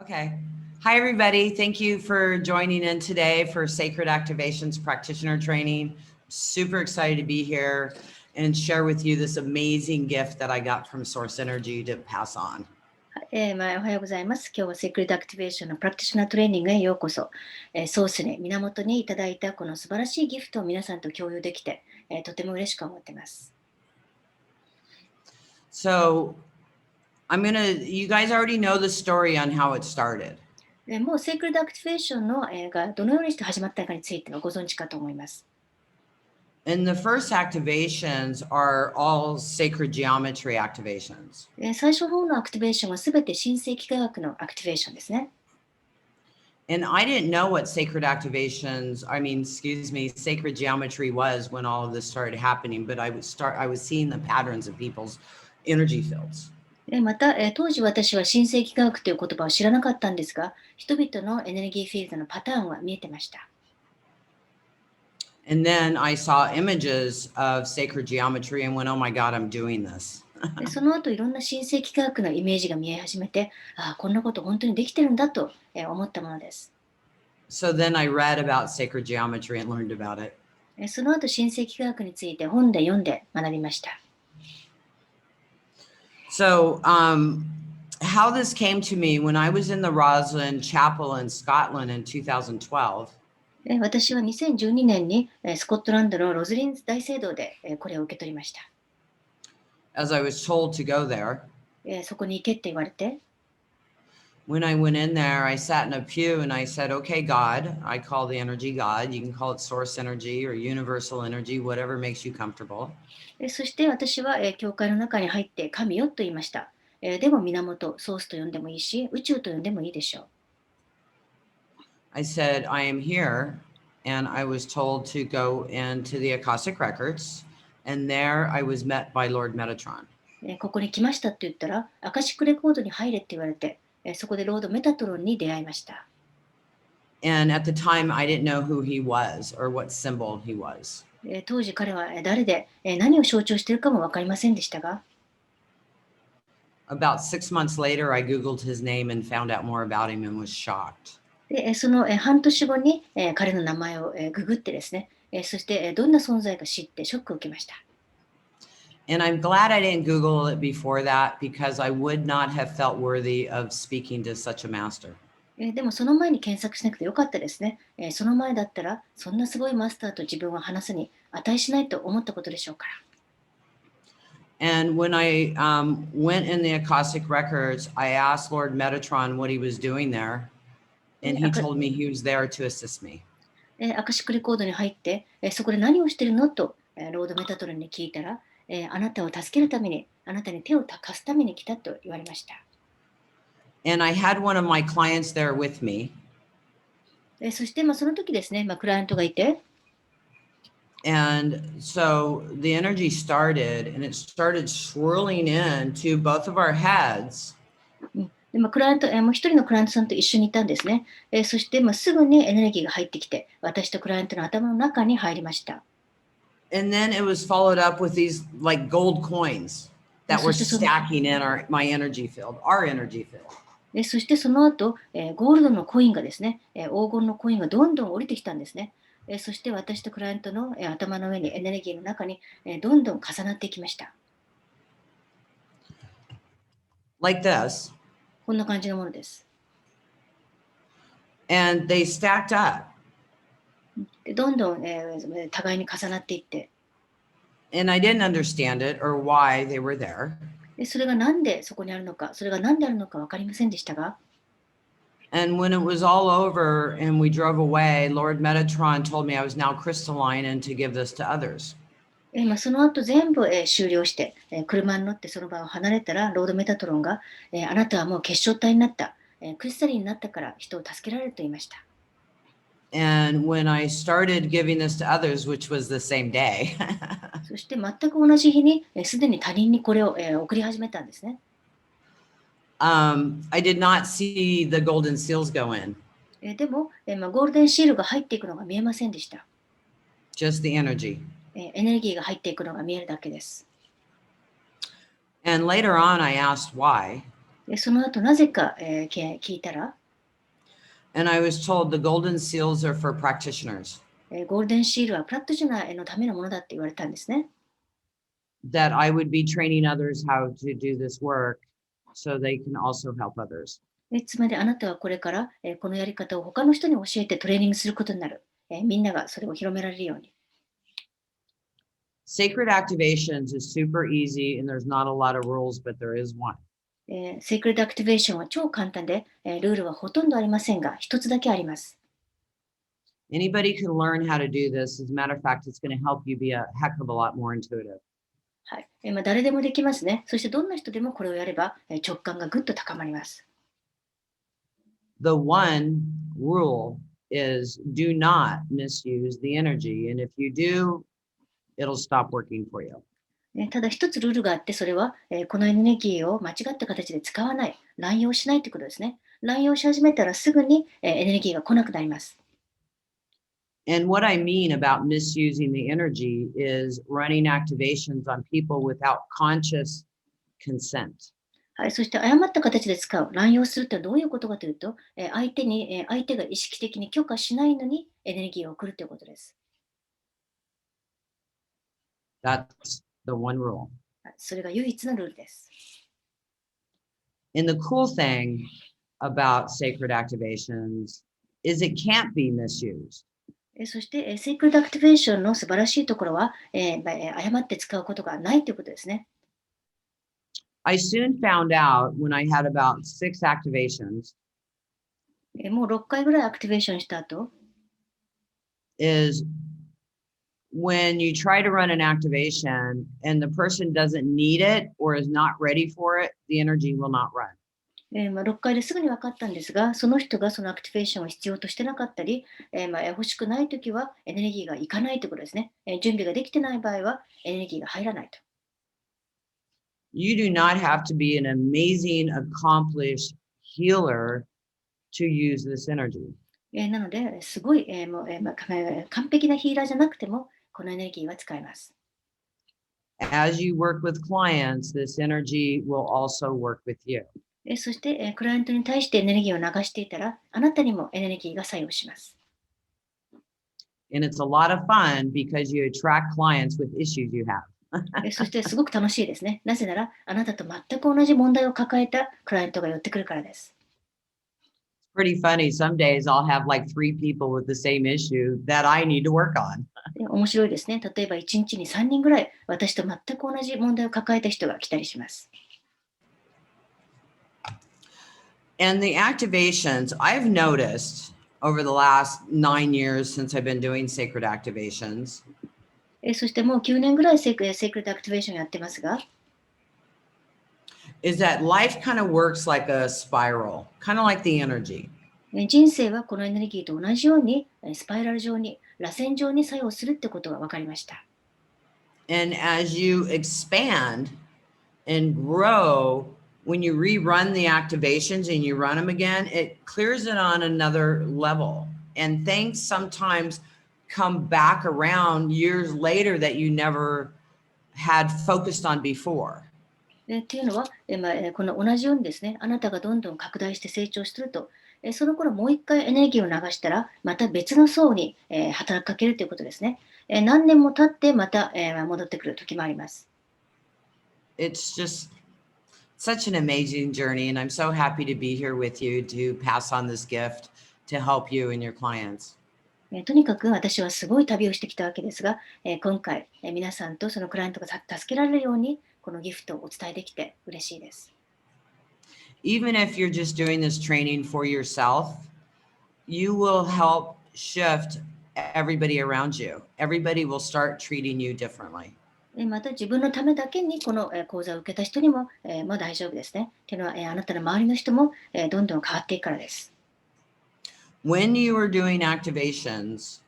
Okay. Hi, everybody. Thank you for joining in today for Sacred Activations Practitioner Training. Super excited to be here and share with you this amazing gift that I got from Source Energy to pass on. おはようございます。今日はセイクリッドアクティベーションのプラクティショナートレーニングへようこそ。ソースに源にいただいたこの素晴らしいギフトを皆さんと共有できて、とても嬉しく思っています。So, you guys already know the story on how it started. もうセイクリッドアクティベーションのがどのようにして始まったかについてはご存知かと思います。And the first activations are all sacred geometry activations. 最初の方のアクティベーションはすべて神聖幾何学のアクティベーションですね。And I didn't know what sacred geometry was when all of this started happening, but I was seeing the patterns of people's energy fields. また、当時私は神聖幾何学という言葉を知らなかったんですが、人々のエネルギーフィールドのパターンは見えてました。And then I saw images of sacred geometry and went, oh my God, I'm doing this. その後いろんな神聖幾何学のイメージが見え始めて、こんなこと本当にできてるんだと思ったものです。So then I read about sacred geometry and learned about it. その後神聖幾何学について本で読んで学びました。So, how this came to me when I was in the Roslin Chapel in Scotland in 2012. 私は2012年にスコットランドのロズリン大聖堂でこれを受け取りました。As I was told to go there. そこに行けって言われて。When I went in there, I sat in a pew and I said, okay, God, I call the energy God. You can call it source energy or universal energy, whatever makes you comfortable. そして私は教会の中に入って神よと言いました。でも源、ソースと呼んでもいいし、宇宙と呼んでもいいでしょう。I said, I am here, and I was told to go into the Akashic Records, and there I was met by Lord Metatron. ここに来ましたって言ったら、アカシックレコードに入れって言われて、そこでロードメタトロンに出会いました。And at the time, I didn't know who he was or what symbol he was. 当時彼は誰で何を象徴しているかも分かりませんでしたが、About 6 months later, I Googled his name and found out more about him and was shocked. でその半年後に彼の名前をググってですね、そしてどんな存在か知ってショックを受けました。And I'm glad I didn't Google it before that because I would not have felt worthy of speaking to such a master. でもその前に検索しなくてよかったですね。その前だったらそんなすごいマスターと自分を話すに値しないと思ったことでしょうから。And when I went in the Akashic Records, I asked Lord Metatron what he was doing there, and he told me he was there to assist me. アカシックレコードに入って、そこで何をしてるのとロードメタトロンに聞いたら、あなたを助けるために、あなたに手を貸すために来たと言われました。And I had one of my clients there with me. そしてその時ですね、クライアントがいて、And so the energy started, and it started swirling into both of our heads. でクライアント、もう一人のクライアントさんと一緒にいたんですね。そしてすぐにエネルギーが入ってきて、私とクライアントの頭の中に入りました。And then it was followed up with these like gold coins that were stacking in my energy field, our energy field. そしてその後、ゴールドのコインがですね、黄金のコインがどんどん降りてきたんですね。そして私とクライアントの頭の上にエネルギーの中にどんどん重なっていきました。Like this. こんな感じのものです。And they stacked up. どんどん、互いに重なっていって。And I didn't understand it or why they were there. それがなんでそこにあるのか、それが何であるのか分かりませんでしたが。And when it was all over and we drove away, Lord Metatron told me I was now crystalline and to give this to others. その後全部終了して、車に乗ってその場を離れたら、ロードメタトロンが、あなたはもう結晶体になった、クリスタリンになったから人を助けられると言いました。And when I started giving this to others, which was the same day, そして全く同じ日にすでに他人にこれを送り始めたんですね。I did not see the golden seals go in. でも、ゴールデンシールが入っていくのが見えませんでした。Just the energy. エネルギーが入っていくのが見えるだけです。And later on, I asked why. その後なぜか、聞いたら、And I was told the golden seals are for practitioners, ゴールデンシールはプラクティショナーのためのものだって言われたんですね。that I would be training others how to do this work so they can also help others. つまりあなたはこれから、このやり方を他の人に教えてトレーニングすることになる。みんながそれを広められるように。Sacred activations is super easy and there's not a lot of rules, but there is one. セイクリッドアクティベーションは超簡単で、ルールはほとんどありませんが、一つだけあります。Anybody can learn how to do this. As a matter of fact, it's going to help you be a heck of a lot more intuitive. はい。誰でもできますね。そしてどんな人でもこれをやれば、直感がぐっと高まります。The one rule is do not misuse the energy. And if you do, it'll stop working for you. ただ一つルールがあって、それは、このエネルギーを間違った形で使わない、乱用しないということですね。乱用し始めたらすぐに、エネルギーが来なくなります。And what I mean about misusing the energy is running activations on people without conscious consent. はい、そして誤った形で使う、乱用するとはどういうことかというと、相手が意識的に許可しないのにエネルギーを送るということです。That's the one rule. はい、それが唯一のルールです。And the cool thing about sacred activations is it can't be misused. そして、セイクリッドアクティベーションの素晴らしいところは、誤って使うことがないということですね。I soon found out when I had about 6 activations もう6回ぐらいアクティベーションした後、is when you try to run an activation and the person doesn't need it or is not ready for it, the energy will not run. 6回ですぐに分かったんですが、その人がそのアクティベーションを必要としてなかったり、欲しくないときはエネルギーがいかないということですね。準備ができてない場合はエネルギーが入らないと。You do not have to be an amazing, accomplished healer to use this energy. なので、すごい、完璧なヒーラーじゃなくても、このエネルギーは使えます。As you work with clients, this energy will also work with you. そして、クライアントに対してエネルギーを流していたら、あなたにもエネルギーが作用します。And it's a lot of fun because you attract clients with issues you have. そしてすごく楽しいですね。なぜなら、あなたと全く同じ問題を抱えたクライアントが寄ってくるからです。Pretty funny. Some days I'll have like 3 people with the same issue that I need to work on. 面白いですね。例えば1日に3人ぐらい私と全く同じ問題を抱えた人が来たりします。And the activations, I've noticed over the last 9 years since I've been doing sacred activations, そしてもう9年ぐらいセイクリッドアクティベーションやってますが、is that life kind of works like a spiral, kind of like the energy. 人生はこのエネルギーと同じようにスパイラル状に、螺旋状に作用するってことが分かりました。And as you expand and grow, when you rerun the activations and you run them again, it clears it on another level. And things sometimes come back around years later that you never had focused on before. っていうのは、この同じようにですね、あなたがどんどん拡大して成長すると、その頃もう一回エネルギーを流したら、また別の層に、働きかけるということですね。何年も経ってまた、戻ってくる時もあります。It's just such an amazing journey, and I'm so happy to be here with you to pass on this gift to help you and your clients. とにかく私はすごい旅をしてきたわけですが、今回、皆さんとそのクライアントが助けられるように、このギフトをお伝えできて嬉しいです。Even if you're just doing this training for yourself, you will help shift everybody around you. Everybody will start treating you differently. また自分のためだけにこの講座を受けた人にも、もう大丈夫ですね。というのは、あなたの周りの人も、どんどん変わっていくからです。When you are doing activations,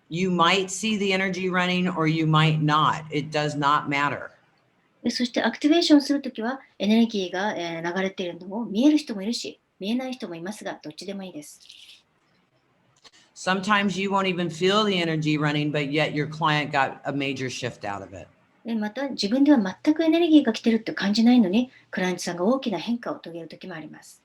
you might see the energy running or you might not. It does not matter. そしてアクティベーションするときはエネルギーが流れているのを見える人もいるし、見えない人もいますが、どっちでもいいです。Sometimes you won't even feel the energy running, but yet your client got a major shift out of it. また、自分では全くエネルギーが来てるって感じないのに、クライアントさんが大きな変化を遂げるときもあります。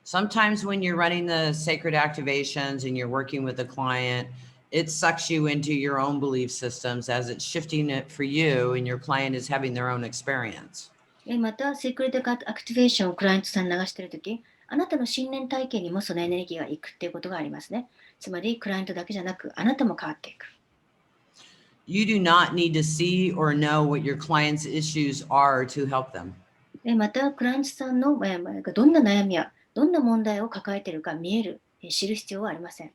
Sometimes when you're running the sacred activations and you're working with a client, it sucks you into your own belief systems as it's shifting it for you, and your client is having their own experience. また、セイクリッドアクティベーションをクライアントさんに流しているとき、あなたの信念体系にもそのエネルギーがいくっていうことがありますね。つまり、クライアントだけじゃなく、あなたも変わっていく。You do not need to see or know what your client's issues are to help them. また、クライアントさんのどんな悩みやどんな問題を抱えているか見える、知る必要はありません。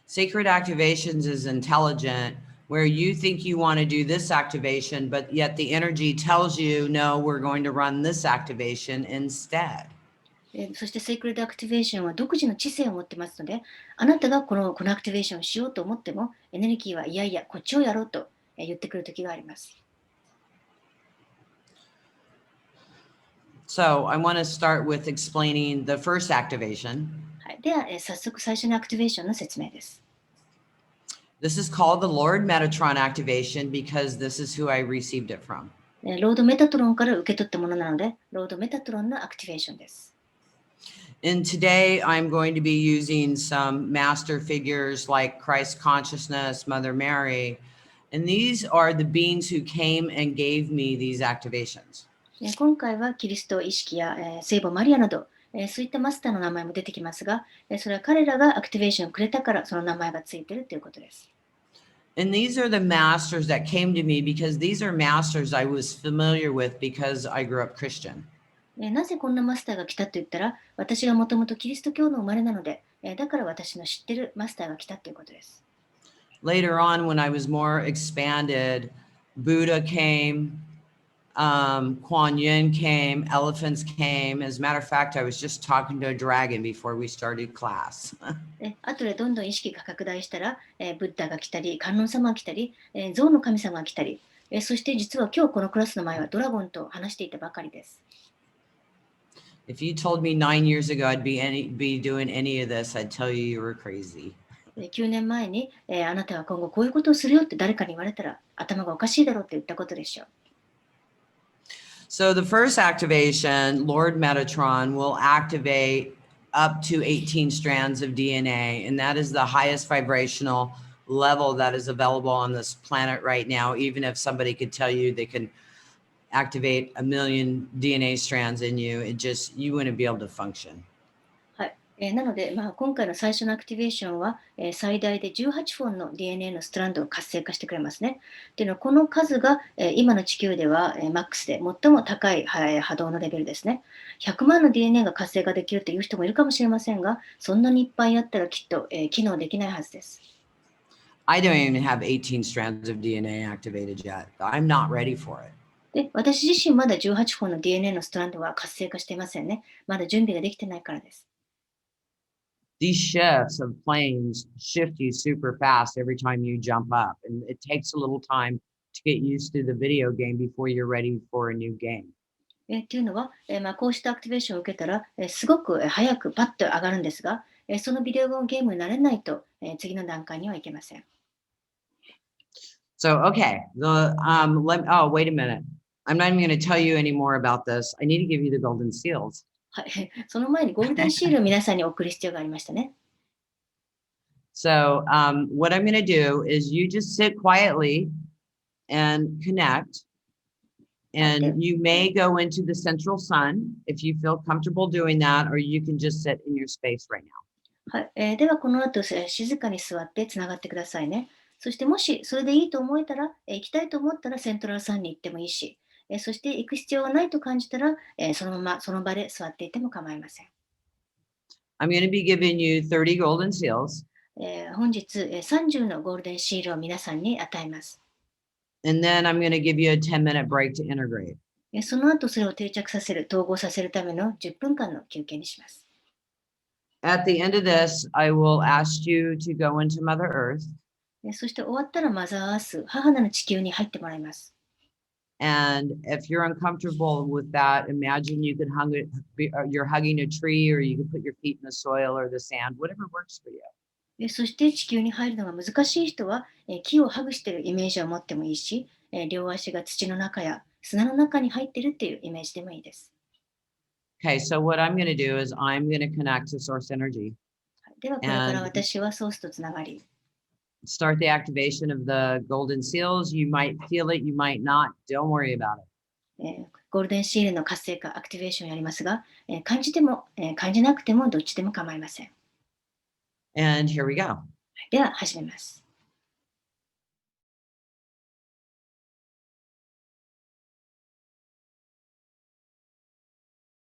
Sacred activations is intelligent, where you think you want to do this activation, but yet the energy tells you, no, we're going to run this activation instead. そして、セイクリッドアクティベーションは独自の知性を持ってますので、あなたがこのアクティベーションをしようと思っても、エネルギーはいやいや、こっちをやろうと言ってくるときがあります。So I want to start with explaining the first activation. はい、では、早速最初のアクティベーションの説明です。This is called the Lord Metatron activation because this is who I received it from. ロードメタトロンから受け取ったものなので、ロードメタトロンのアクティベーションです。And today I'm going to be using some master figures like Christ Consciousness, Mother Mary, and these are the beings who came and gave me these activations. 今回はキリスト意識や聖母マリアなど、そういったマスターの名前も出てきますが、それは彼らがアクティベーションをくれたからその名前がついているということです。And these are the masters that came to me because these are masters I was familiar with because I grew up Christian. なぜこんなマスターが来たと言ったら、私がもともとキリスト教の生まれなので、だから私の知ってるマスターが来たということです。Later on, when I was more expanded, Buddha came, Kuan Yin came, elephants came. As a matter of fact, I was just talking to a dragon before we started class. 後でどんどん意識が拡大したら、ブッダが来たり、観音様が来たり、象の神様が来たり、そして実は今日このクラスの前はドラゴンと話していたばかりです。If you told me 9 years ago I'd be doing any of this, I'd tell you you were crazy. 9年前に、あなたは今後こういうことをするよって誰かに言われたら頭がおかしいだろうって言ったことでしょう。So the first activation, Lord Metatron, will activate up to 18 strands of DNA, and that is the highest vibrational level that is available on this planet right now. Even if somebody could tell you they can activate 1 million DNA strands in you, you wouldn't be able to function. はい。なので、今回の最初のアクティベーションは、最大で18本の DNA のストランドを活性化してくれますね。っていうのは、この数が、今の地球では、マックスで最も高い、波動のレベルですね。100万の DNA が活性化できるという人もいるかもしれませんが、そんなにいっぱいあったらきっと、機能できないはずです。I don't even have 18 strands of DNA activated yet. I'm not ready for it. で、私自身まだ18本の DNA のストランドは活性化していませんね。まだ準備ができてないからです。These shifts of planes shift you super fast every time you jump up. And it takes a little time to get used to the video game before you're ready for a new game. っていうのは、こうしたアクティベーションを受けたら、すごく早くパッと上がるんですが、そのビデオゲームになれないと、次の段階にはいけません。So, okay, wait a minute. I'm not even going to tell you any more about this. I need to give you the golden seals. はい、その前にゴールデンシールを皆さんに送る必要がありましたね。So, what I'm going to do is you just sit quietly and connect. And you may go into the central sun if you feel comfortable doing that, or you can just sit in your space right now. はい、ではこの後、静かに座ってつながってくださいね。そしてもしそれでいいと思えたら、行きたいと思ったらセントラルサンに行ってもいいし、そして行く必要がないと感じたら、そのままその場で座っていても構いません。I'm going to be giving you 30 golden seals. 本日、30のゴールデンシールを皆さんに与えます。And then I'm going to give you a 10-minute break to integrate. その後それを定着させる、統合させるための10分間の休憩にします。At the end of this, I will ask you to go into Mother Earth. そして終わったらマザーアース、母なる地球に入ってもらいます。And if you're uncomfortable with that, imagine you're hugging a tree, or you can put your feet in the soil or the sand, whatever works for you. そして地球に入るのが難しい人は、木をハグしているイメージを持ってもいいし、両足が土の中や砂の中に入っているっていうイメージでもいいです。Okay, so what I'm going to do is I'm going to connect to source energy では、これから and 私はソースとつながり、start the activation of the golden seals. You might feel it, you might not. Don't worry about it. ゴールデンシールの活性化、アクティベーションをやりますが、感じても、感じなくてもどっちでも構いません。And here we go. では、始めます。